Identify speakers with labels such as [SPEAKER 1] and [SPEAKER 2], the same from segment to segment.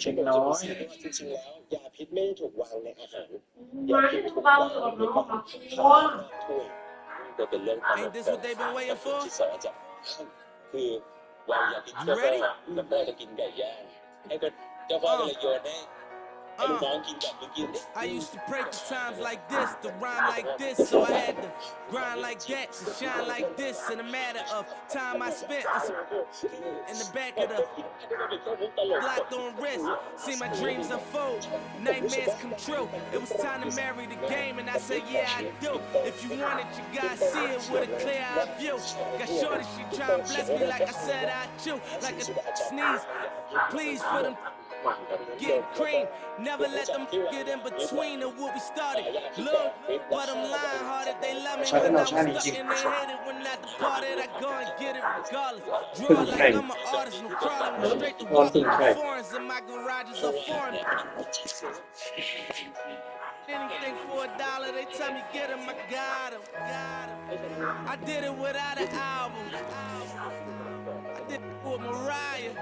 [SPEAKER 1] เช็คน้อยจริงๆแล้วยาพิษไม่ได้ถูกวางในอาหารยาพิษถูกวางในถ้วยก็เป็นเรื่องตลกที่สอนจะคือวางยาพิษแล้วก็จะกินไก่ย่างให้ก็เจ้าพ่อก็เลยโยนให้น้องกินแบบกิน
[SPEAKER 2] I used to pray for times like this, to rhyme like this, so I had to grind like that, to shine like this. In a matter of time I spent in the back of the block on wrist, see my dreams unfold, nightmares come true. It was time to marry the game, and I said, yeah, I do. If you want it, you gotta see it with a clear eye view. Got shorty, she try and bless me like I said I chew, like a sneeze. Please for them. Getting cream, never let them get in between of what we started. Look, but I'm lying hearted. They love me when I was stuck and they hate it when I departed. I go and get it regardless. Draw like I'm an artist, no crawling, no straight to walk in the foreigns in my garages are foreign. Anything for $1, they tell me get him, I got him. I did it without an album. I did it with Mariah.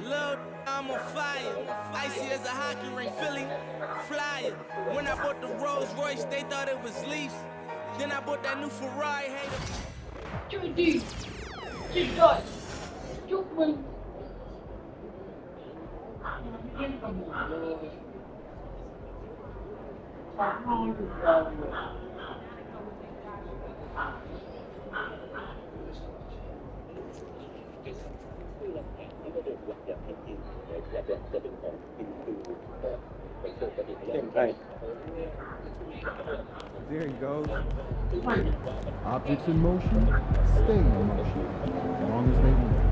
[SPEAKER 2] Lil' I'm on fire. Icy as a hockey ring, Philly flyer. When I bought the Rolls Royce, they thought it was lease. Then I bought that new Ferrari. Hey,
[SPEAKER 3] There he goes. Objects in motion stay in motion as long as they move.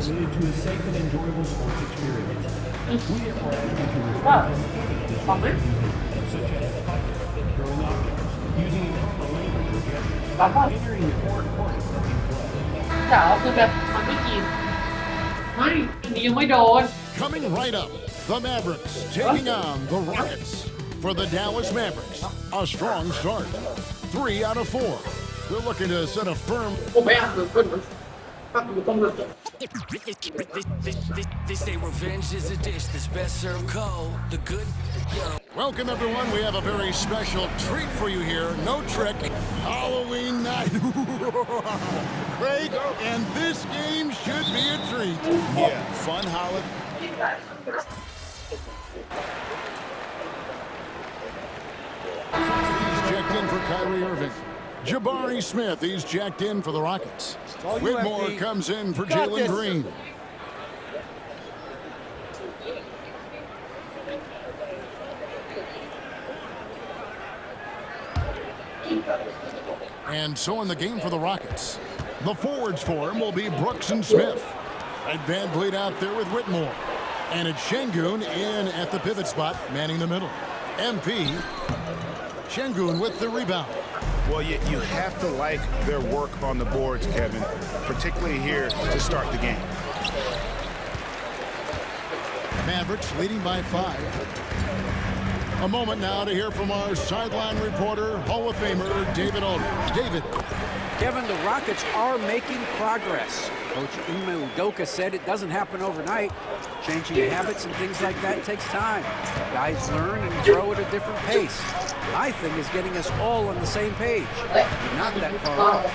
[SPEAKER 4] Committed to a safe and enjoyable sports experience. We therefore ask you to refrain from any disorderly such as fighting, throwing objects, using improper language or gestures, entering the court or interrupting play.
[SPEAKER 5] จ๋าคือแบบมันไม่กินไม่อันนี้ยังไม่โดน
[SPEAKER 6] Coming right up, the Mavericks taking on the Rockets. For the Dallas Mavericks, a strong start. 3 out of 4. They're looking to set a firm.
[SPEAKER 5] ผมไม่อ่านเลยเพื่อนมันถ้าดูต้องเลย
[SPEAKER 2] They say revenge is a dish that's best served cold. The good,
[SPEAKER 6] Welcome, everyone. We have a very special treat for you here. No trick. Halloween night. Craig, and this game should be a treat. Yeah, fun holiday. He's checked in for Kyrie Irving. Jabari Smith, he's checked in for the Rockets. Whitmore comes in for Jalen Green. And so in the game for the Rockets, the forwards for him will be Brooks and Smith. Ed VanVleet out there with Whitmore. And it's Şengün in at the pivot spot, manning the middle. MP, Şengün with the rebound.
[SPEAKER 7] Well, you have to like their work on the boards, Kevin, particularly here to start the game.
[SPEAKER 6] Mavericks leading by 5. A moment now to hear from our sideline reporter, Hall of Famer David Aldridge. David.
[SPEAKER 8] Kevin, the Rockets are making progress. Coach Ime Udoka said it doesn't happen overnight. Changing habits and things like that takes time. Guys learn and grow at a different pace. My thing is getting us all on the same page. Not that far off.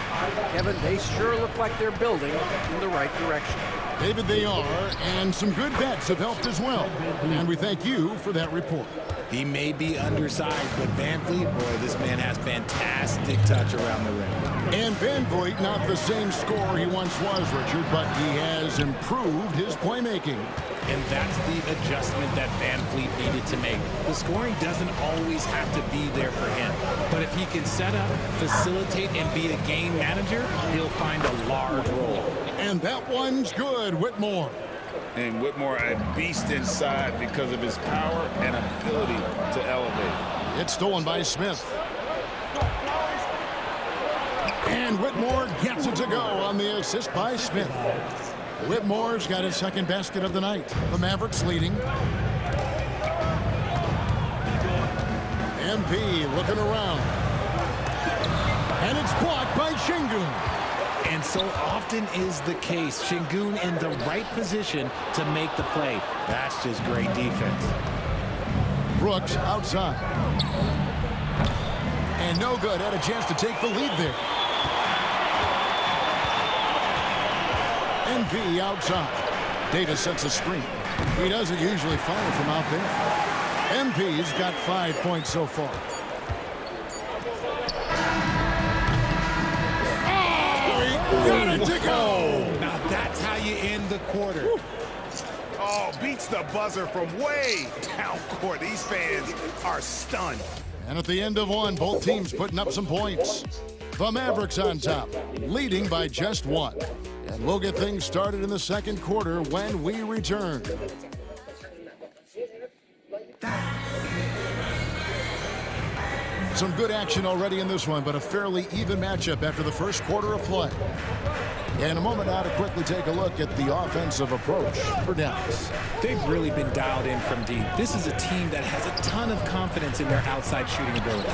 [SPEAKER 8] Kevin, they sure look like they're building in the right direction.
[SPEAKER 6] David, they are, and some good vets have helped as well. And we thank you for that report.
[SPEAKER 9] He may be undersized, but Van Vliet, boy, this man has fantastic touch around the rim.
[SPEAKER 6] And Van Vliet, not the same scorer he once was, Richard, but he has improved his playmaking.
[SPEAKER 9] And that's the adjustment that Van Vliet needed to make. The scoring doesn't always have to be there for him. But if he can set up, facilitate, and be a game manager, he'll find a large role.
[SPEAKER 6] And that one's good, Whitmore.
[SPEAKER 7] And Whitmore a beast inside because of his power and ability to elevate.
[SPEAKER 6] It's stolen by Smith. And Whitmore gets it to go on the assist by Smith. Whitmore's got his second basket of the night. The Mavericks leading. MP looking around. And it's blocked by Şengün.
[SPEAKER 9] And so often is the case. Şengün in the right position to make the play. That's just great defense.
[SPEAKER 6] Brooks outside. And no good. Had a chance to take the lead there. MP outside. Davis sets a screen. He doesn't usually fire from out there. MP's got 5 points so far. Got it to go.
[SPEAKER 9] Now that's how you end the quarter.
[SPEAKER 7] Oh, beats the buzzer from way down court. These fans are stunned.
[SPEAKER 6] And at the end of one, both teams putting up some points. The Mavericks on top, leading by just one. And we'll get things started in the second quarter when we return. Some good action already in this one, but a fairly even matchup after the first quarter of play. In a moment now to quickly take a look at the offensive approach for Dallas.
[SPEAKER 9] They've really been dialed in from deep. This is a team that has a ton of confidence in their outside shooting ability.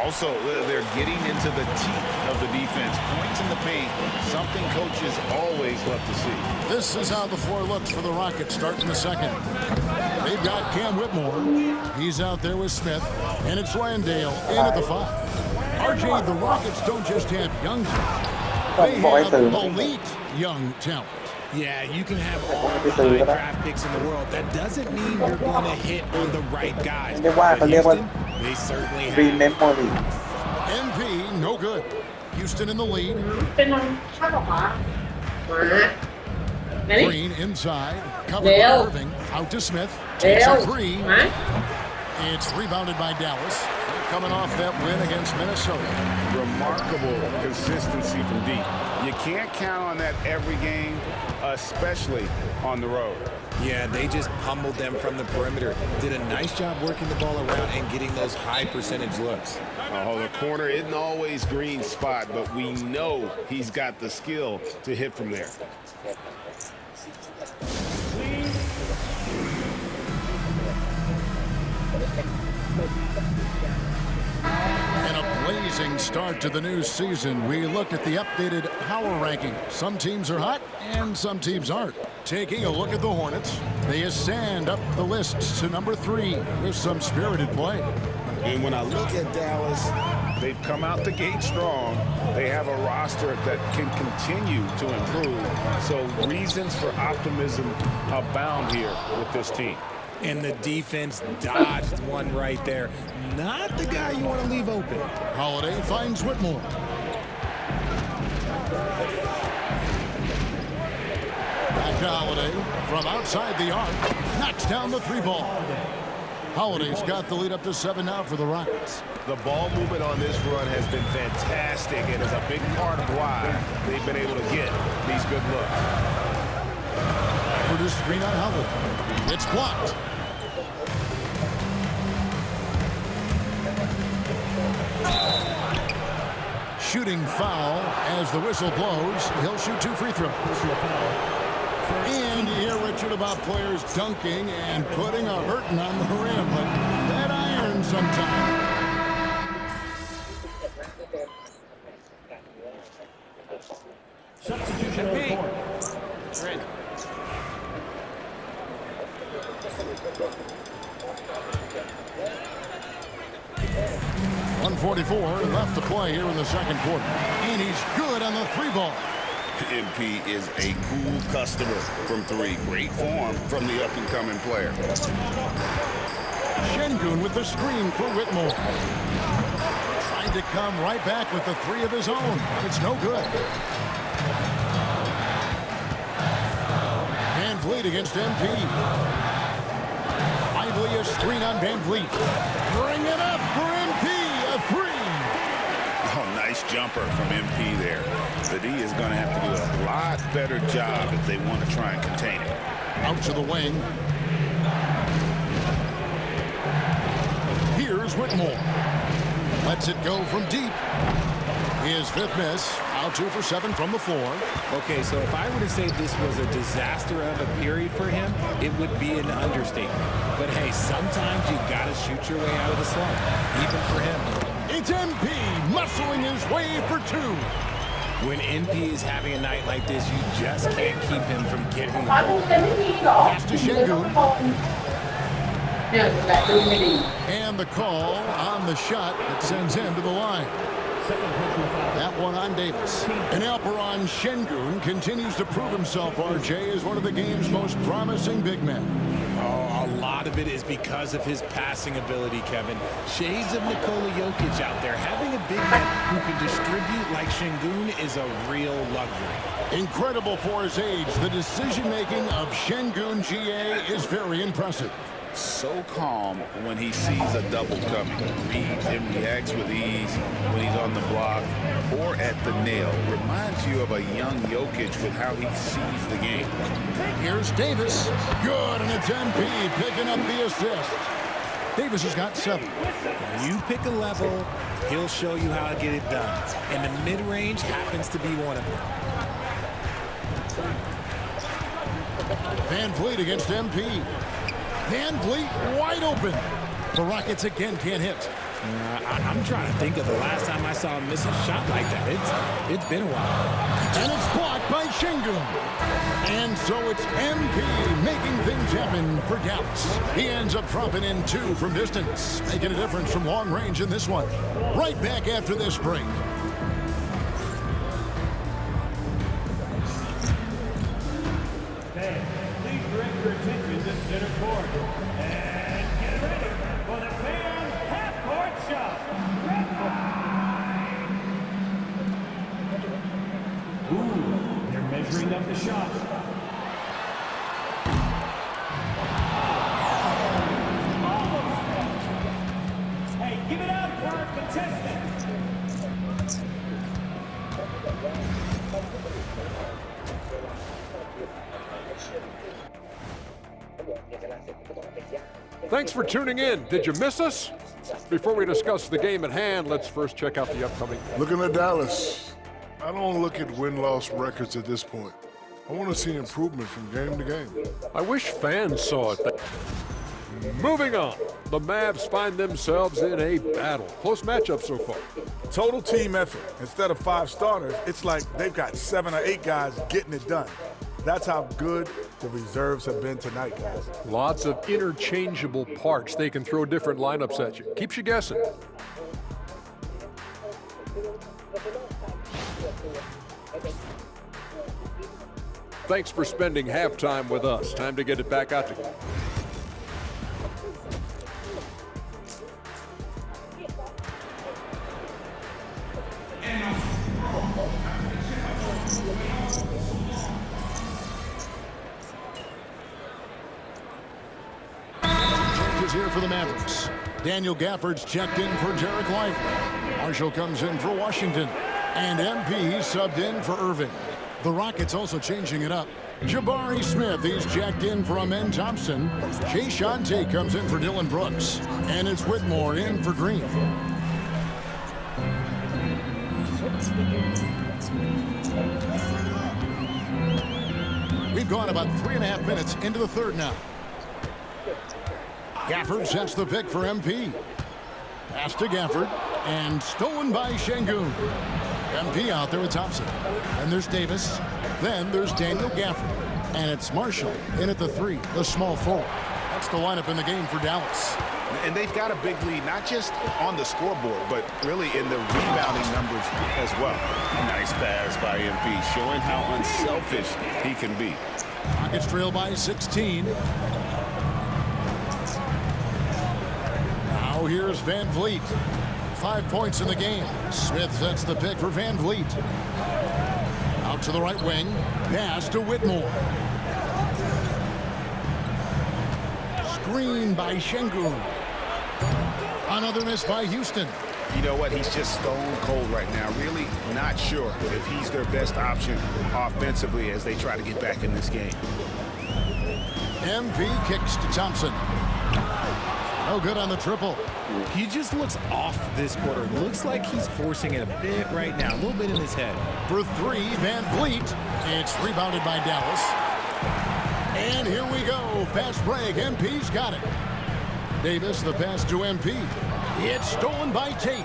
[SPEAKER 7] Also, they're getting into the teeth of the defense. Points in the paint, something coaches always love to see.
[SPEAKER 6] This is how the floor looks for the Rockets starting the second. They've got Cam Whitmore. He's out there with Smith. And it's Landale in at the 5. RJ, the Rockets don't just have young talent. They have elite young talent.
[SPEAKER 9] Yeah, you can have all the high draft picks in the world. That doesn't mean you're going to hit on the right guys. But Houston, they certainly have.
[SPEAKER 6] MP, no good. Houston in the lead. Green inside. Covered by Irving. Out to Smith. Takes a three. It's rebounded by Dallas. Coming off that win against Minnesota.
[SPEAKER 7] Remarkable consistency from deep. You can't count on that every game, especially on the road.
[SPEAKER 9] Yeah, they just pummeled them from the perimeter. Did a nice job working the ball around and getting those high percentage looks.
[SPEAKER 7] Oh, the corner isn't always Green's spot, but we know he's got the skill to hit from there.
[SPEAKER 6] And a blazing start to the new season. We look at the updated power ranking. Some teams are hot and some teams aren't. Taking a look at the Hornets, they ascend up the list to number 3 with some spirited play.
[SPEAKER 7] And when I look at Dallas, they've come out the gate strong. They have a roster that can continue to improve. So reasons for optimism abound here with this team.
[SPEAKER 9] And the defense dodged one right there. Not the guy you want to leave open.
[SPEAKER 6] Holiday finds Whitmore. Back to Holiday from outside the arc. Knocks down the 3-ball. Holiday's got the lead up to 7 now for the Rockets.
[SPEAKER 7] The ball movement on this run has been fantastic and is a big part of why they've been able to get these good looks.
[SPEAKER 6] For the screen on Holiday. It's blocked. Shooting foul as the whistle blows. He'll shoot 2 free throws. And you hear Richard about players dunking and putting a hurting on the rim, but that irons sometimes.
[SPEAKER 4] Substitution on the court.
[SPEAKER 6] 1:44 left to play here in the second quarter. And he's good on the 3-ball.
[SPEAKER 7] MP is a cool customer from 3. Great form from the up-and-coming player.
[SPEAKER 6] Şengün with the screen for Whitmore. Trying to come right back with the 3 of his own, but it's no good. Van Vliet against MP. Lively a screen on Van Vliet. Bring it up for MP, a 3.
[SPEAKER 7] Oh, nice jumper from MP there. The D is going to have to do a lot better job if they want to try and contain it.
[SPEAKER 6] Out to the wing. Here's Whitmore. Lets it go from deep. His 5th miss. Out 2 for 7 from the floor.
[SPEAKER 9] Okay, so if I were to say this was a disaster of a period for him, it would be an understatement. But hey, sometimes you got to shoot your way out of the slump, even for him.
[SPEAKER 6] It's MP muscling his way for 2.
[SPEAKER 9] When MP is having a night like this, you just can't keep him from getting the ball.
[SPEAKER 6] Pass to Şengün. And the call on the shot that sends him to the line. That one on Davis. And Alperen Şengün continues to prove himself, RJ, as one of the game's most promising big men.
[SPEAKER 9] Oh, a lot of it is because of his passing ability, Kevin. Shades of Nikola Jokic out there. Having a big man who can distribute like Şengün is a real luxury.
[SPEAKER 6] Incredible for his age. The decision-making of Şengün GA is very impressive.
[SPEAKER 7] So calm when he sees a double coming. Reads and reacts with ease when he's on the block or at the nail. Reminds you of a young Jokic with how he sees the game.
[SPEAKER 6] Here's Davis. Good, and it's MP picking up the assist. Davis has got 7.
[SPEAKER 9] You pick a level, he'll show you how to get it done. And the mid-range happens to be one of them.
[SPEAKER 6] Van Vliet against MP. Van Vliet wide open. The Rockets again can't hit.
[SPEAKER 9] I'm trying to think of the last time I saw him miss a shot like that. It's been a while.
[SPEAKER 6] And it's blocked by Şengün. And so it's MP making things happen for Dallas. He ends up dropping in 2 from distance, making a difference from long range in this one. Right back after this break.
[SPEAKER 4] Please direct your attention to center court. And get ready for the fan half-court shot. Red line. Ooh, they're measuring up the shot. Hey, give it up for our contestant.
[SPEAKER 10] Thanks for tuning in. Did you miss us? Before we discuss the game at hand, let's first check out the upcoming.
[SPEAKER 11] Looking at Dallas, I don't look at win-loss records at this point. I want to see improvement from game to game.
[SPEAKER 10] I wish fans saw it. Moving on, the Mavs find themselves in a battle. Close matchup so far.
[SPEAKER 12] Total team effort. Instead of 5 starters, it's like they've got 7 or 8 guys getting it done. That's how good the reserves have been tonight, guys.
[SPEAKER 10] Lots of interchangeable parts. They can throw different lineups at you. Keeps you guessing. Thanks for spending halftime with us. Time to get it back out to you.
[SPEAKER 6] Here for the Mavericks. Daniel Gafford's checked in for Derek Lively. Marshall comes in for Washington. And MP subbed in for Irving. The Rockets also changing it up. Jabari Smith is checked in for Amen Thompson. Jae'Sean Tate comes in for Dylan Brooks. And it's Whitmore in for Green. We've gone about 3.5 minutes into the third now. Gafford sets the pick for MP. Pass to Gafford, and stolen by Şengün. MP out there with Thompson. And there's Davis. Then there's Daniel Gafford. And it's Marshall in at the 3, the small forward. That's the lineup in the game for Dallas.
[SPEAKER 7] And they've got a big lead, not just on the scoreboard, but really in the rebounding numbers as well. Nice pass by MP, showing how unselfish he can be.
[SPEAKER 6] Rockets trail by 16. Now here's Van Vliet. 5 points in the game. Smith sets the pick for Van Vliet. Out to the right wing. Pass to Whitmore. Screen by Şengün. Another miss by Houston.
[SPEAKER 7] You know what? He's just stone cold right now. Really not sure if he's their best option offensively as they try to get back in this game.
[SPEAKER 6] MP kicks to Thompson. No good on the triple.
[SPEAKER 9] He just looks off this quarter. Looks like he's forcing it a bit right now. A little bit in his head.
[SPEAKER 6] For three, Van Vliet. It's rebounded by Dallas. And here we go. Fast break. MP's got it. Davis, the pass to MP. It's stolen by Tate.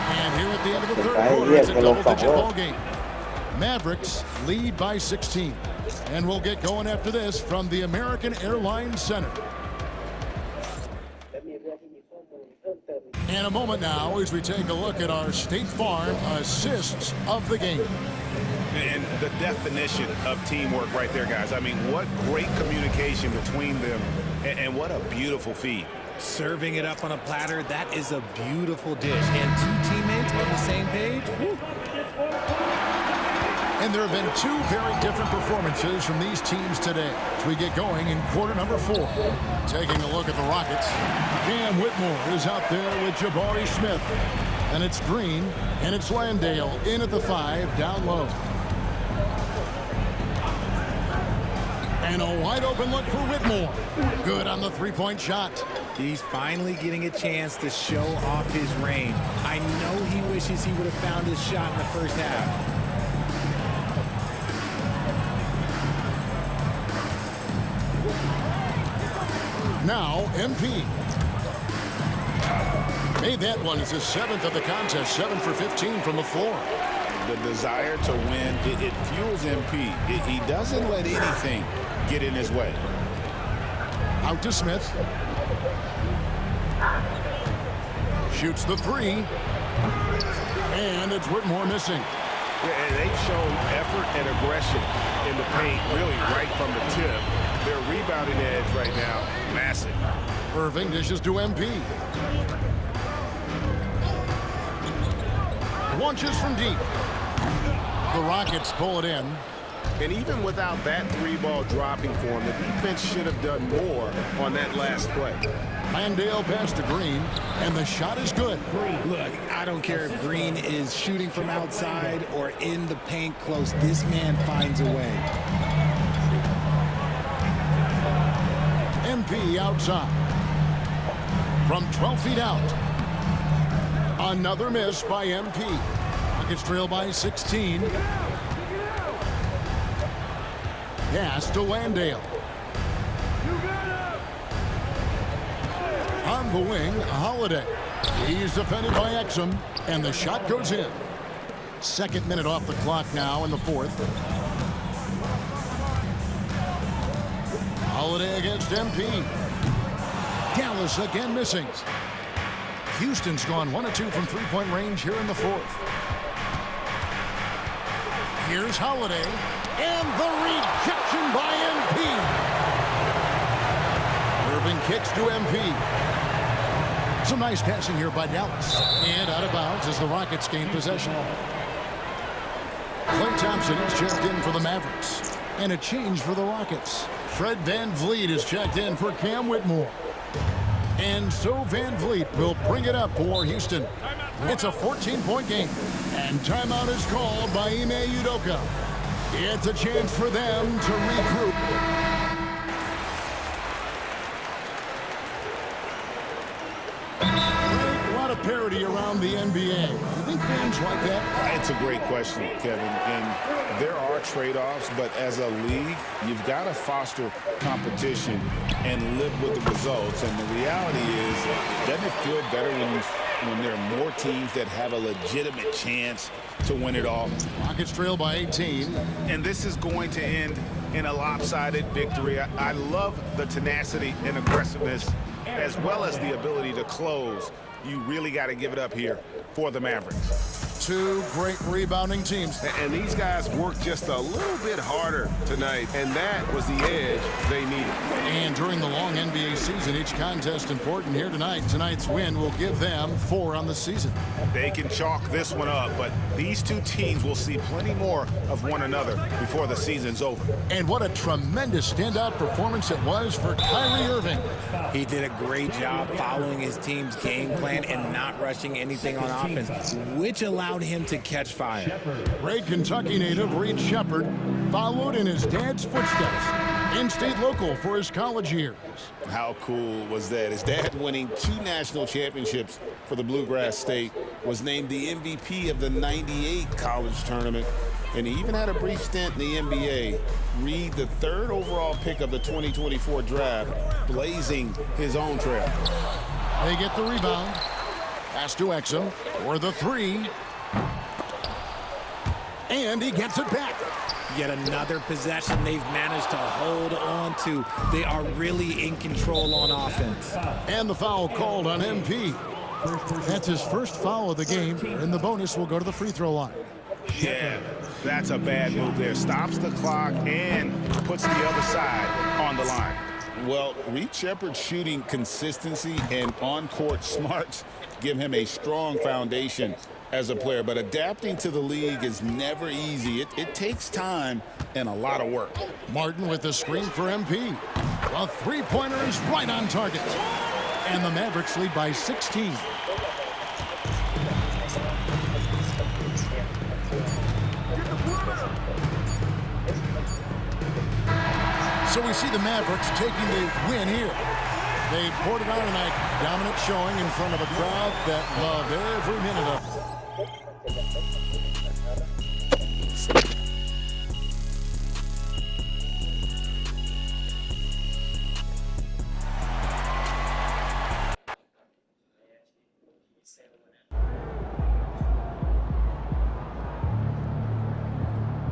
[SPEAKER 6] And here at the end of the third quarter, it's a double-digit ball game. Mavericks lead by 16. And we'll get going after this from the American Airlines Center. In a moment now as we take a look at our State Farm assists of the game.
[SPEAKER 7] And the definition of teamwork right there, guys. I mean, what great communication between them, and what a beautiful feed.
[SPEAKER 9] Serving it up on a platter, that is a beautiful dish. And two teammates on the same page. Woo.
[SPEAKER 6] And there have been two very different performances from these teams today as we get going in quarter number 4. Taking a look at the Rockets, Cam Whitmore is out there with Jabari Smith. And it's Green, and it's Landale in at the 5, down low. And a wide open look for Whitmore. Good on the three-point shot.
[SPEAKER 9] He's finally getting a chance to show off his range. I know he wishes he would have found his shot in the first half.
[SPEAKER 6] Now, MP. Made that one. It's his 7th of the contest, 7 for 15 from the floor.
[SPEAKER 7] The desire to win, it fuels MP. He doesn't let anything get in his way.
[SPEAKER 6] Out to Smith. Shoots the 3. And it's Whitmore missing.
[SPEAKER 7] And they've shown effort and aggression in the paint, really right from the tip. Their rebounding edge right now, massive.
[SPEAKER 6] Irving dishes to MP. Launches from deep. The Rockets pull it in.
[SPEAKER 7] And even without that 3-ball dropping for him, the defense should have done more on that last play.
[SPEAKER 6] Landale pass to Green, and the shot is good.
[SPEAKER 9] Look, I don't care if Green is shooting from outside or in the paint close. This man finds a way.
[SPEAKER 6] MP outside. From 12 feet out. Another miss by MP. Rockets trail by 16. Pass to Landale. On the wing, Holiday. He's defended by Exum, and the shot goes in. 2nd minute off the clock now in the 4th. Holiday against MP. Dallas again missing. Houston's gone 1 of 2 from 3-point range here in the 4th. Here's Holiday, and the rejection by MP. Irving kicks to MP. Some nice passing here by Dallas. And out of bounds as the Rockets gain possession. Klay Thompson is checked in for the Mavericks. And a change for the Rockets. Fred Van Vliet is checked in for Cam Whitmore. And so Van Vliet will bring it up for Houston. It's a 14-point game. And timeout is called by Ime Udoka. It's a chance for them to regroup. A lot of parity around the NBA. You think fans like that?
[SPEAKER 7] It's a great question, Kevin. And there are trade-offs, but as a league, you've got to foster competition and live with the results. And the reality is, doesn't it feel better when you when there are more teams that have a legitimate chance to win it all.
[SPEAKER 6] Rockets trail by 18.
[SPEAKER 7] And this is going to end in a lopsided victory. I love the tenacity and aggressiveness as well as the ability to close. You really got to give it up here for the Mavericks.
[SPEAKER 6] Two great rebounding teams.
[SPEAKER 7] And these guys worked just a little bit harder tonight, and that was the edge they needed.
[SPEAKER 6] And during the long NBA season, each contest important here tonight. Tonight's win will give them 4 on the season.
[SPEAKER 7] They can chalk this one up, but these two teams will see plenty more of one another before the season's over.
[SPEAKER 6] And what a tremendous standout performance it was for Kyrie Irving.
[SPEAKER 9] He did a great job following his team's game plan and not rushing anything on offense, which allowed him to catch fire.
[SPEAKER 6] Great Kentucky native Reed Sheppard followed in his dad's footsteps. In-state local for his college years.
[SPEAKER 7] How cool was that? His dad, winning 2 national championships for the Bluegrass State, was named the MVP of the '98 college tournament, and he even had a brief stint in the NBA. Reed, the 3rd overall pick of the 2024 draft, blazing his own trail.
[SPEAKER 6] They get the rebound. Pass to Exum for the 3. And he gets it back.
[SPEAKER 9] Yet another possession they've managed to hold on to. They are really in control on offense.
[SPEAKER 6] And the foul called on MP. That's his first foul of the game, and the bonus will go to the free throw line.
[SPEAKER 7] Yeah, that's a bad move there. Stops the clock and puts the other side on the line. Well, Reed Sheppard's shooting consistency and on-court smarts give him a strong foundation as a player, but adapting to the league is never easy. It takes time and a lot of work.
[SPEAKER 6] Martin with the screen for MP. A three-pointer is right on target. And the Mavericks lead by 16. So we see the Mavericks taking the win here. They poured it on tonight. Dominant showing in front of a crowd that loved every minute of it.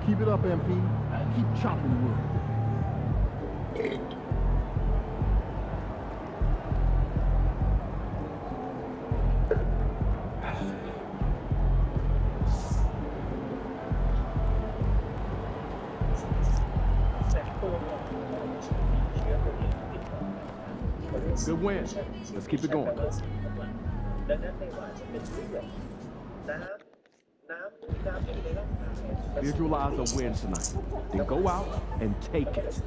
[SPEAKER 3] Keep it up, MP. Keep chopping wood. Good win. Let's keep it going. Visualize a win tonight. Then go out and take it.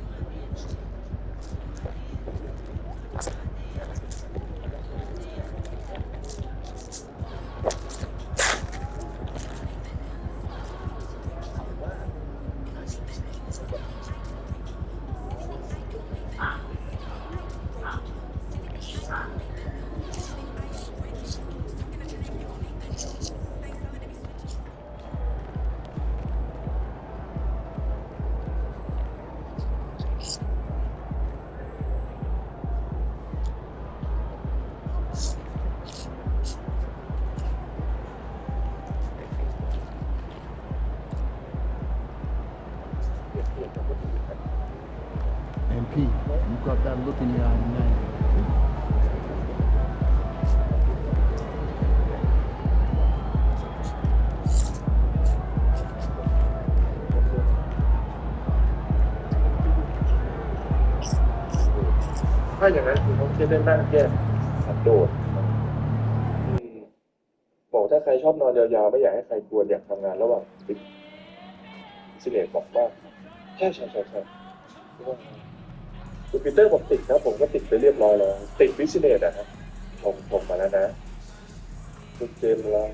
[SPEAKER 3] MP, you got that look in your eye tonight.
[SPEAKER 13] ถ้าอย่างนั้นคุณต้องจะได้นั่งแยกสันโดษบอกถ้าใครชอบนอนยาวๆไม่อยากให้ใครกวนอยากทำงานระหว่างติดสิเลตบอกว่าใช่คุณปีเตอร์บอกติดครับผมก็ติดไปเรียบร้อยแล้วติดวิสิเลตนะครับผมมาแล้วนะคุณเจมส์ลอง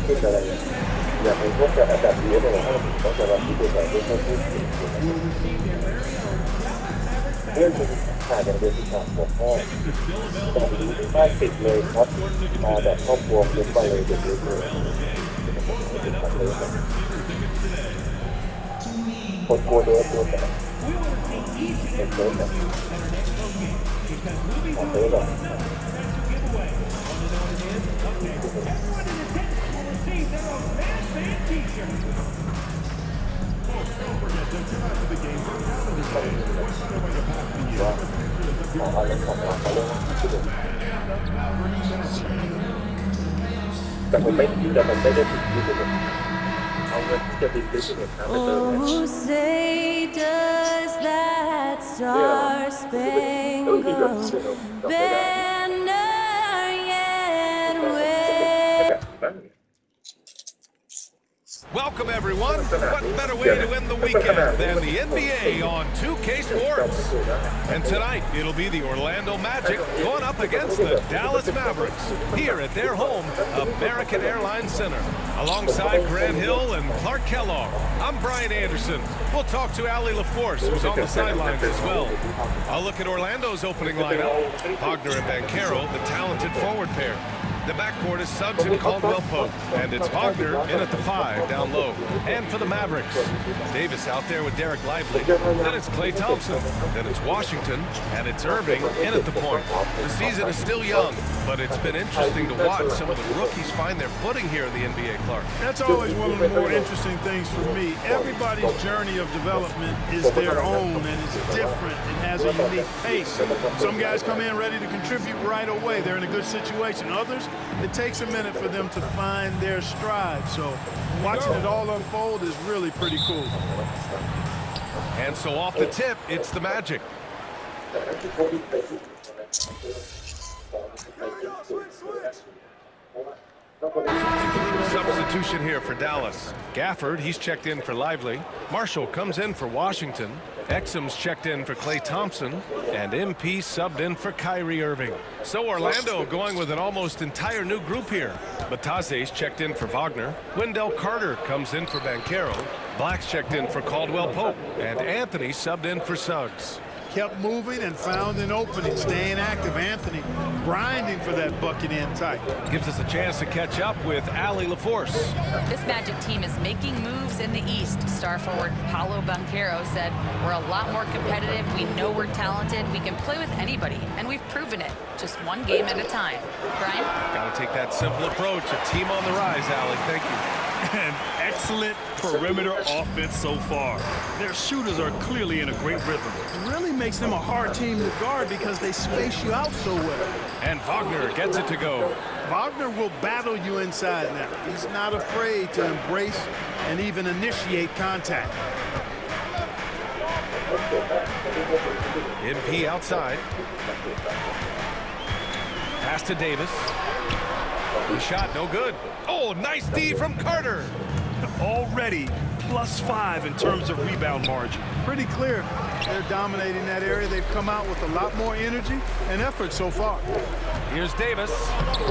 [SPEAKER 13] ขึ้นอะไรอยากไปพบกับอาจารย์ดีอะไรให้ผมต้องจะรับที่ตัวแบบด้วยเขาพูดเรื่องคุณขาดอย่างเดียวที่ขาดผมก็ต้องรู้ไม่ติดเลยครับมาแบบครอบครัวเป็นไปเลยเด็กเลยคนกลัวโดนแบบเป็นโดนแบบของเธอแบบ
[SPEAKER 4] way. Want to know what it is? Okay. Everyone in attendance will receive their own Mad Fan t-shirt. Folks, don't forget to tune out to the game for Valentine's Day. What's the way to pass the year?
[SPEAKER 13] แต่ผมไม่ได้ถึงที่สุดเอาเงินที่จะบินไปที่ไหนไปเติม
[SPEAKER 14] Oh, say does that star-spangled banner yet wave?
[SPEAKER 15] Welcome, everyone. What better way to end the weekend than the NBA on 2K Sports? And tonight, it'll be the Orlando Magic going up against the Dallas Mavericks here at their home, American Airlines Center. Alongside Grant Hill and Clark Kellogg, I'm Brian Anderson. We'll talk to Allie LaForce, who's on the sidelines as well. I'll look at Orlando's opening lineup. Wagner and Banchero, the talented forward pair. The backcourt is Suggs and Caldwell Pope, and it's Wagner in at the 5 down low. And for the Mavericks, Davis out there with Derek Lively. Then it's Klay Thompson. Then it's Washington, and it's Irving in at the point. The season is still young, but it's been interesting to watch some of the rookies find their footing here in the NBA, Clark.
[SPEAKER 16] That's always one of the more interesting things for me. Everybody's journey of development is their own, and it's different and has a unique pace. Some guys come in ready to contribute right away. They're in a good situation. Others, it takes a minute for them to find their stride. So watching it all unfold is really pretty cool.
[SPEAKER 15] And so off the tip, it's the Magic. Substitution here for Dallas. Gafford, he's checked in for Lively. Marshall comes in for Washington. Exum's checked in for Klay Thompson. And MP subbed in for Kyrie Irving. So Orlando going with an almost entire new group here. Batase's checked in for Wagner. Wendell Carter comes in for Banchero. Black's checked in for Caldwell Pope. And Anthony subbed in for Suggs.
[SPEAKER 16] Kept moving and found an opening, staying active. Anthony grinding for that bucket in tight.
[SPEAKER 15] Gives us a chance to catch up with Allie LaForce.
[SPEAKER 17] This Magic team is making moves in the East. Star forward Paolo Banchero said, "We're a lot more competitive. We know we're talented. We can play with anybody, and we've proven it. Just one game at a time." Brian?
[SPEAKER 15] Got to take that simple approach. A team on the rise, Allie. Thank you.
[SPEAKER 18] An excellent perimeter offense so far. Their shooters are clearly in a great rhythm.
[SPEAKER 16] It really makes them a hard team to guard because they space you out so well.
[SPEAKER 15] And Wagner gets it to go.
[SPEAKER 16] Wagner will battle you inside now. He's not afraid to embrace and even initiate contact.
[SPEAKER 15] MP outside. Pass to Davis. The shot no good. Oh, nice D from Carter.
[SPEAKER 18] Already +5 in terms of rebound margin.
[SPEAKER 16] Pretty clear. They're dominating that area. They've come out with a lot more energy and effort so far.
[SPEAKER 15] Here's Davis.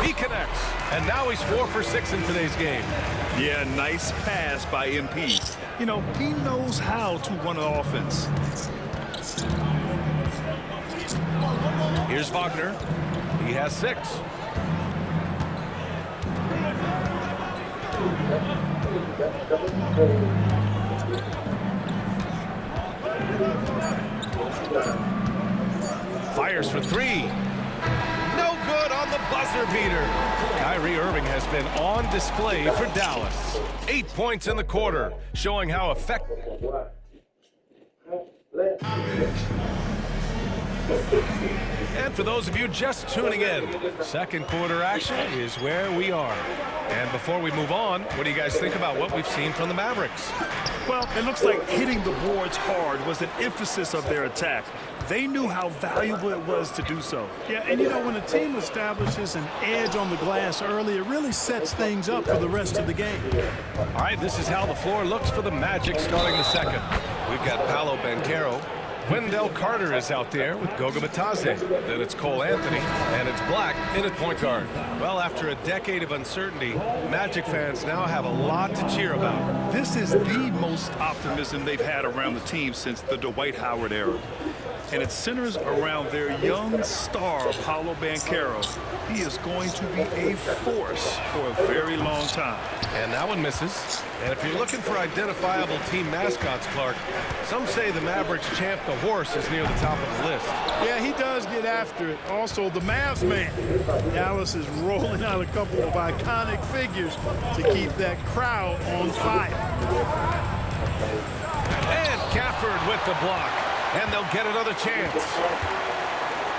[SPEAKER 15] He connects. And now he's 4 for 6 in today's game.
[SPEAKER 18] Yeah, nice pass by MP. You know, he knows how to run an offense.
[SPEAKER 15] Here's Wagner. He has 6. Fires for 3. No good on the buzzer beater. Kyrie Irving has been on display for Dallas. 8 points in the quarter, showing how effective. And for those of you just tuning in, second quarter action is where we are. And before we move on, what do you guys think about what we've seen from the Mavericks?
[SPEAKER 18] Well, it looks like hitting the boards hard was an emphasis of their attack. They knew how valuable it was to do so.
[SPEAKER 16] Yeah, and you know, when a team establishes an edge on the glass early, it really sets things up for the rest of the game.
[SPEAKER 15] All right, this is how the floor looks for the Magic starting the second. We've got Paolo Banchero. Wendell Carter is out there with Goga Bitadze. Then it's Cole Anthony, and it's Black in at point guard. Well, after a decade of uncertainty, Magic fans now have a lot to cheer about.
[SPEAKER 18] This is the most optimism they've had around the team since the Dwight Howard era. And it centers around their young star, Paolo Banchero. He is going to be a force for a very long time.
[SPEAKER 15] And that one misses. And if you're looking for identifiable team mascots, Clark, some say the Mavericks champ the horse is near the top of the list.
[SPEAKER 16] Yeah, he does get after it. Also, the Mavs man. Dallas is rolling out a couple of iconic figures to keep that crowd on fire.
[SPEAKER 15] And Gafford with the block. And they'll get another chance.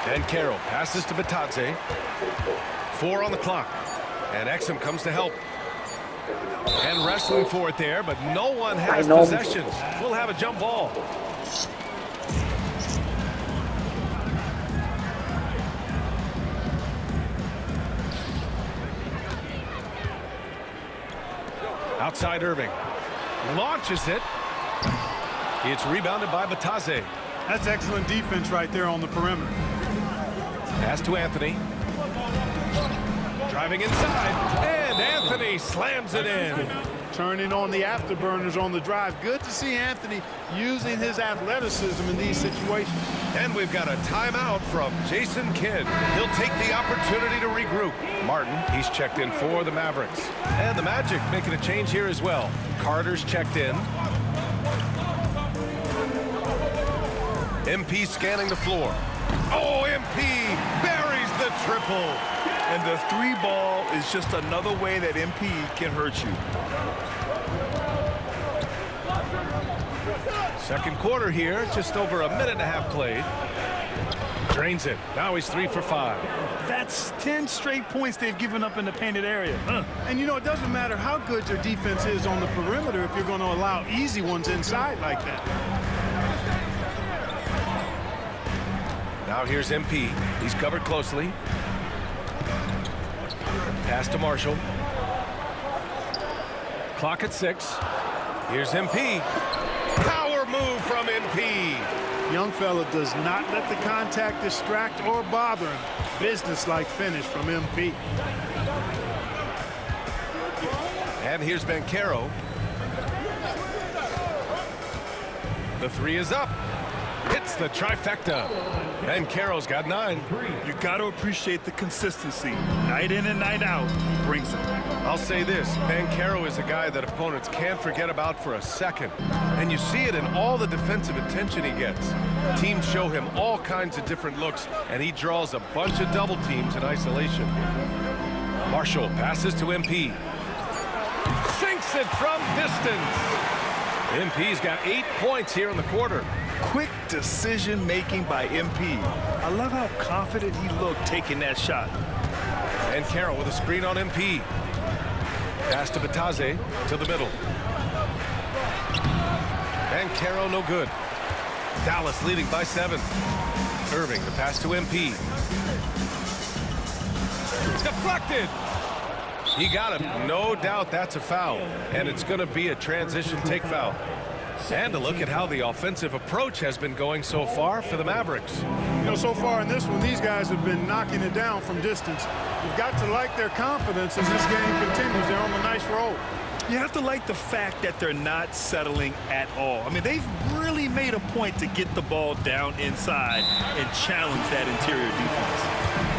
[SPEAKER 15] And Carroll passes to Batadze. 4 on the clock. And Exum comes to help. And wrestling for it there, but no one has possession. We'll have a jump ball. Outside Irving. Launches it. It's rebounded by Batadze.
[SPEAKER 16] That's excellent defense right there on the perimeter.
[SPEAKER 15] Pass to Anthony. Driving inside, and Anthony slams it in.
[SPEAKER 16] Turning on the afterburners on the drive. Good to see Anthony using his athleticism in these situations.
[SPEAKER 15] And we've got a timeout from Jason Kidd. He'll take the opportunity to regroup. Martin, he's checked in for the Mavericks. And the Magic making a change here as well. Carter's checked in. MP scanning the floor. Oh, MP buries the triple.
[SPEAKER 18] And the 3-ball is just another way that MP can hurt you.
[SPEAKER 15] Second quarter here, just over a minute and a half played. Drains it. Now he's 3 for 5.
[SPEAKER 16] That's 10 straight points they've given up in the painted area. And, you know, it doesn't matter how good your defense is on the perimeter if you're going to allow easy ones inside like that.
[SPEAKER 15] Now here's MP. He's covered closely. Pass to Marshall. Clock at 6. Here's MP. Power move from MP.
[SPEAKER 16] Young fella does not let the contact distract or bother him. Business-like finish from MP.
[SPEAKER 15] And here's Banchero. The 3 is up. Hits the trifecta. Banchero's got 9.
[SPEAKER 18] You got to appreciate the consistency. Night in and night out, he brings it.
[SPEAKER 15] I'll say this, Banchero is a guy that opponents can't forget about for a second. And you see it in all the defensive attention he gets. Teams show him all kinds of different looks, and he draws a bunch of double teams in isolation. Marshall passes to MP. Sinks it from distance. MP's got 8 points here in the quarter.
[SPEAKER 18] Quick decision-making by MP. I love how confident he looked taking that shot.
[SPEAKER 15] And Carroll with a screen on MP. Pass to Batadze to the middle. And Carroll no good. Dallas leading by 7. Irving, the pass to MP. Deflected. He got him. No doubt that's a foul. And it's going to be a transition take foul. And a look at how the offensive approach has been going so far for the Mavericks.
[SPEAKER 16] You know, so far in this one, these guys have been knocking it down from distance. You've got to like their confidence as this game continues. They're on a nice roll.
[SPEAKER 18] You have to like the fact that they're not settling at all. I mean, they've really made a point to get the ball down inside and challenge that interior defense.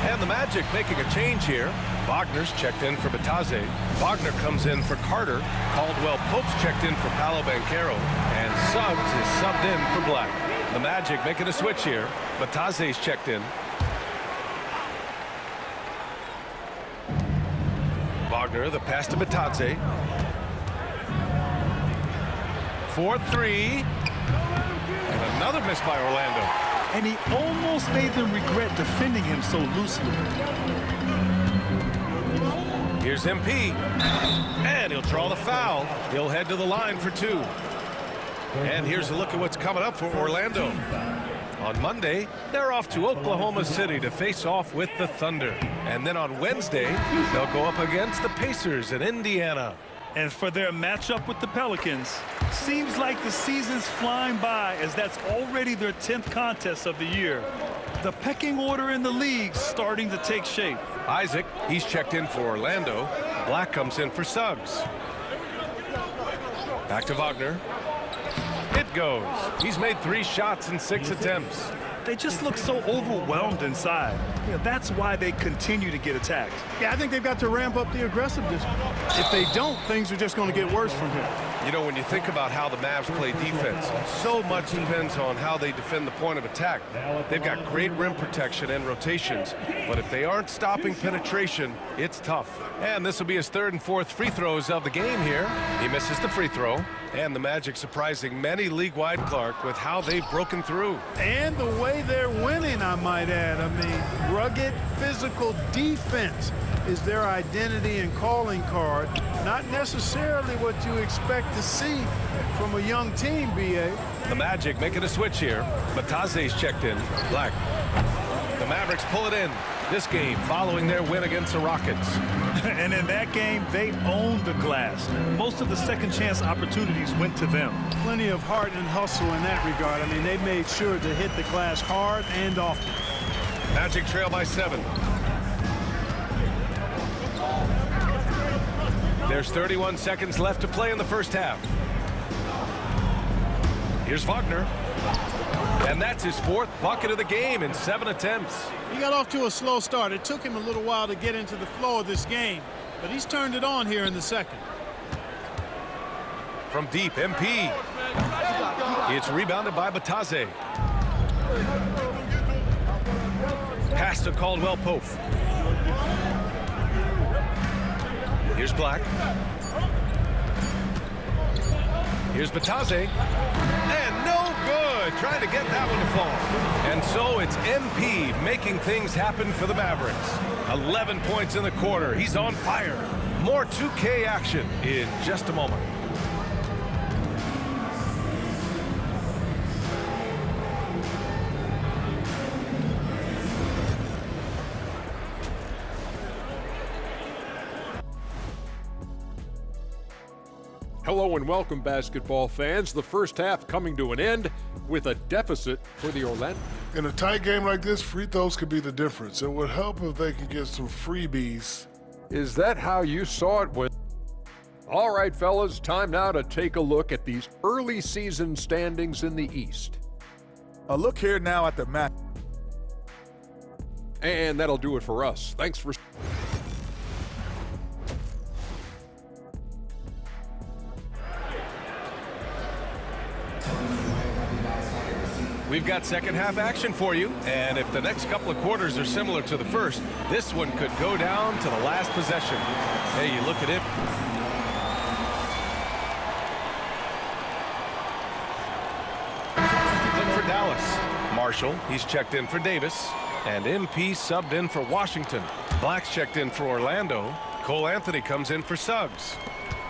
[SPEAKER 15] And the Magic making a change here. Wagner's checked in for Batadze. Wagner comes in for Carter. Caldwell Pope's checked in for Paolo Banchero. And Suggs is subbed in for Black. The Magic making a switch here. Batadze's checked in. Wagner, the pass to Batadze. 4-3. And another miss by Orlando.
[SPEAKER 18] And he almost made them regret defending him so loosely.
[SPEAKER 15] Here's MP. And he'll draw the foul. He'll head to the line for 2. And here's a look at what's coming up for Orlando. On Monday, they're off to Oklahoma City to face off with the Thunder. And then on Wednesday, they'll go up against the Pacers in Indiana.
[SPEAKER 18] And for their matchup with the Pelicans, seems like the season's flying by as that's already their 10th contest of the year. The pecking order in the league starting to take shape.
[SPEAKER 15] Isaac, he's checked in for Orlando. Black comes in for Suggs. Back to Wagner. It goes. He's made 3 shots in 6 attempts.
[SPEAKER 18] They just look so overwhelmed inside. You know, that's why they continue to get attacked.
[SPEAKER 16] Yeah, I think they've got to ramp up the aggressiveness. If they don't, things are just going to get worse from here.
[SPEAKER 15] You know, when you think about how the Mavs play defense, so much depends on how they defend the point of attack. They've got great rim protection and rotations, but if they aren't stopping penetration, it's tough. And this will be his third and fourth free throws of the game here. He misses the free throw. And the Magic surprising many league-wide, Clark, with how they've broken through.
[SPEAKER 16] And the way they're winning, I might add. I mean, rugged, physical defense is their identity and calling card. Not necessarily what you expect to see from a young team, B.A.
[SPEAKER 15] The Magic making a switch here. Bataze's checked in. Black. The Mavericks pull it in. This game following their win against the Rockets.
[SPEAKER 18] And in that game, they owned the glass. Most of the second chance opportunities went to them.
[SPEAKER 16] Plenty of heart and hustle in that regard. I mean, they made sure to hit the glass hard and often.
[SPEAKER 15] Magic trail by 7. There's 31 seconds left to play in the first half. Here's Wagner. And that's his fourth bucket of the game in 7 attempts.
[SPEAKER 16] He got off to a slow start. It took him a little while to get into the flow of this game, but he's turned it on here in the second.
[SPEAKER 15] From deep, MP. It's rebounded by Bataze. Pass to Caldwell Pope. Here's Black. Here's Bataze. And no good. Trying to get that one to fall. And so it's MP making things happen for the Mavericks. 11 points in the quarter. He's on fire. More 2K action in just a moment.
[SPEAKER 10] Hello and welcome, basketball fans. The first half coming to an end with a deficit for the Orlando.
[SPEAKER 11] In a tight game like this, free throws could be the difference. It would help if they can get some freebies.
[SPEAKER 10] Is that how you saw it? All right, fellas, time now to take a look at these early season standings in the East.
[SPEAKER 12] A look here now at the map.
[SPEAKER 10] And that'll do it for us. Thanks for...
[SPEAKER 15] We've got second half action for you, and if the next couple of quarters are similar to the first, this one could go down to the last possession. Hey, you look at it. Look for Dallas. Marshall, he's checked in for Davis, and MP subbed in for Washington. Black's checked in for Orlando. Cole Anthony comes in for Suggs.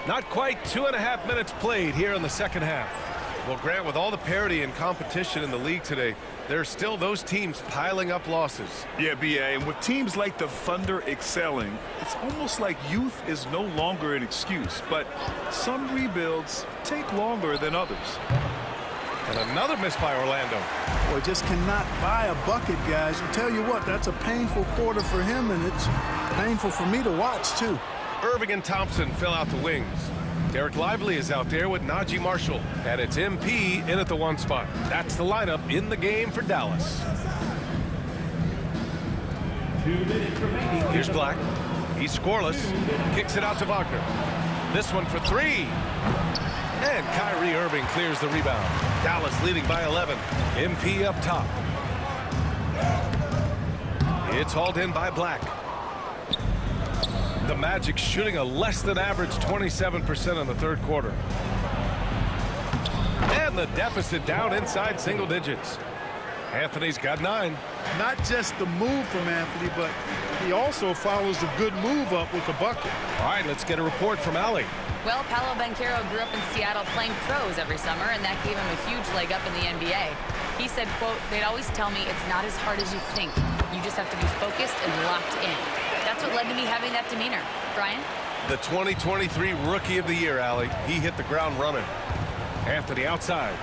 [SPEAKER 15] Not quite 2.5 minutes played here in the second half. Well, Grant, with all the parity and competition in the league today, there are still those teams piling up losses.
[SPEAKER 18] Yeah, B.A., and with teams like the Thunder excelling, it's almost like youth is no longer an excuse, but some rebuilds take longer than others.
[SPEAKER 15] And another miss by Orlando.
[SPEAKER 16] Boy, just cannot buy a bucket, guys. I tell you what, that's a painful quarter for him, and it's painful for me to watch, too.
[SPEAKER 15] Irving and Thompson fill out the wings. Derek Lively is out there with Najee Marshall, and it's MP in at the 1 spot. That's the lineup in the game for Dallas.
[SPEAKER 4] 2 minutes remaining.
[SPEAKER 15] Here's Black. He's scoreless. Kicks it out to Wagner. This one for 3. And Kyrie Irving clears the rebound. Dallas leading by 11. MP up top. It's hauled in by Black. The Magic shooting a less than average 27% in the third quarter. And the deficit down inside single digits. Anthony's got 9.
[SPEAKER 16] Not just the move from Anthony, but he also follows a good move up with the bucket.
[SPEAKER 15] All right, let's get a report from Allie.
[SPEAKER 17] Well, Paolo Banchero grew up in Seattle playing pros every summer, and that gave him a huge leg up in the NBA. He said, quote, "They'd always tell me it's not as hard as you think. You just have to be focused and locked in." That's what led to me having that demeanor. Brian?
[SPEAKER 15] The 2023 Rookie of the Year, Allie. He hit the ground running. Anthony outside.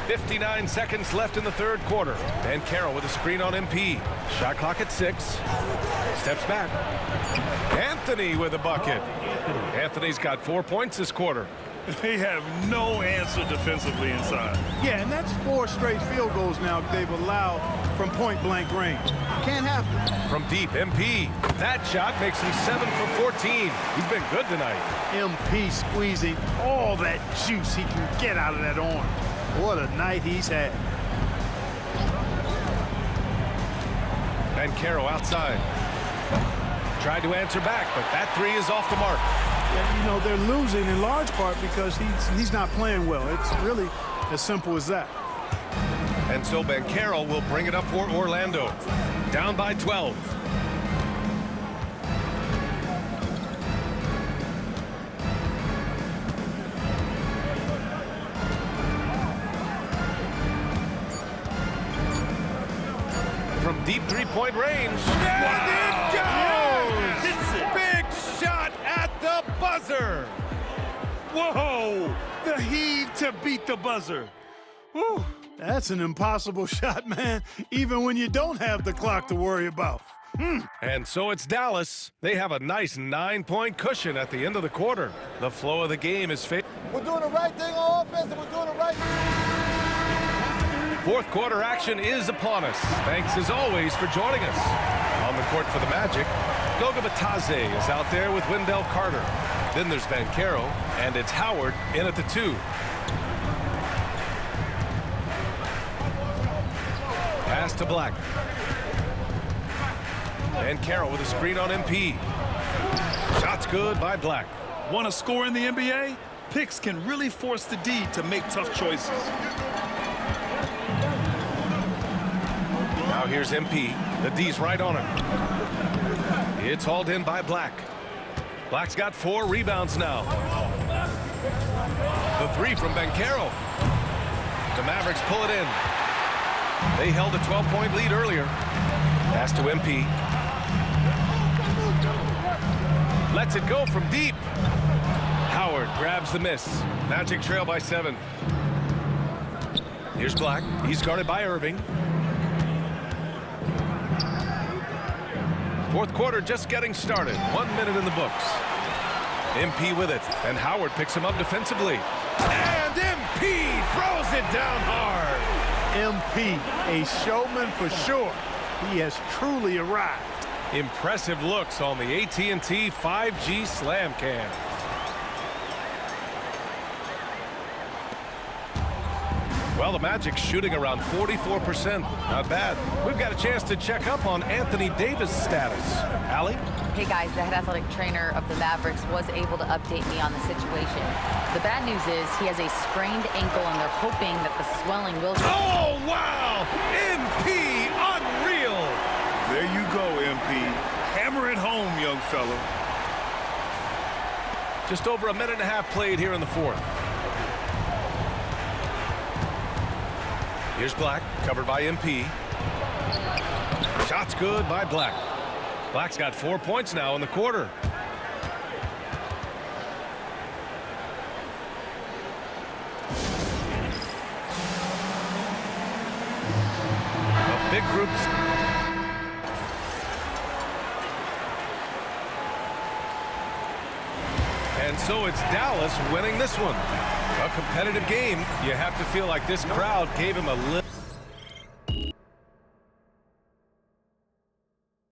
[SPEAKER 15] .59 seconds left in the third quarter. Banchero with a screen on MP. Shot clock at 6. Steps back. Anthony with a bucket. Anthony's got 4 points this quarter.
[SPEAKER 18] They have no answer defensively inside.
[SPEAKER 16] Yeah, and that's 4 straight field goals now they've allowed from point-blank range. Can't happen.
[SPEAKER 15] From deep, MP. That shot makes him 7 for 14. He's been good tonight.
[SPEAKER 16] MP squeezing all that juice he can get out of that orange. What a night he's had.
[SPEAKER 15] Banchero outside. Tried to answer back, but that three is off the mark.
[SPEAKER 16] Yeah, you know, they're losing in large part because he's not playing well. It's really as simple as that.
[SPEAKER 15] And so Banchero will bring it up for Orlando. Down by 12. From deep three-point range. And it goes! Hits it. Big shot at the buzzer.
[SPEAKER 16] Whoa! The heave to beat the buzzer. Whew. That's an impossible shot, man, even when you don't have the clock to worry about.
[SPEAKER 15] And so it's Dallas. They have a nice 9-point cushion at the end of the quarter. The flow of the game is favored.
[SPEAKER 19] We're doing the right thing on offense, and we're doing the right thing.
[SPEAKER 15] Fourth quarter action is upon us. Thanks as always for joining us. On the court for the Magic, Goga Bitadze is out there with Wendell Carter. Then there's Banchero, and it's Howard in at the 2. Pass to Black. Banchero with a screen on MP. Shot's good by Black.
[SPEAKER 18] Want to score in the NBA? Picks can really force the D to make tough choices.
[SPEAKER 15] Now here's MP. The D's right on him. It's hauled in by Black. Black's got 4 rebounds now. The 3 from Banchero. The Mavericks pull it in. They held a 12-point lead earlier. Pass to MP. Lets it go from deep. Howard grabs the miss. Magic trail by 7. Here's Black. He's guarded by Irving. Fourth quarter just getting started. 1 minute in the books. MP with it, and Howard picks him up defensively. And MP throws it down hard.
[SPEAKER 16] MP, a showman for sure. He has truly arrived.
[SPEAKER 15] Impressive looks on the AT&T 5G Slam Cam. Well, the Magic's shooting around 44%. Not bad. We've got a chance to check up on Anthony Davis' status. Allie?
[SPEAKER 17] Hey guys, the head athletic trainer of the Mavericks was able to update me on the situation. The bad news is he has a sprained ankle and they're hoping that the swelling will...
[SPEAKER 15] Oh, wow! MP, unreal!
[SPEAKER 18] There you go, MP. Hammer it home, young fella.
[SPEAKER 15] Just over a minute and a half played here in the fourth. Here's Black, covered by MP. Shot's good by Black. Black's got 4 points now in the quarter. A big group. And so it's Dallas winning this one. A competitive game. You have to feel like this crowd gave him a little.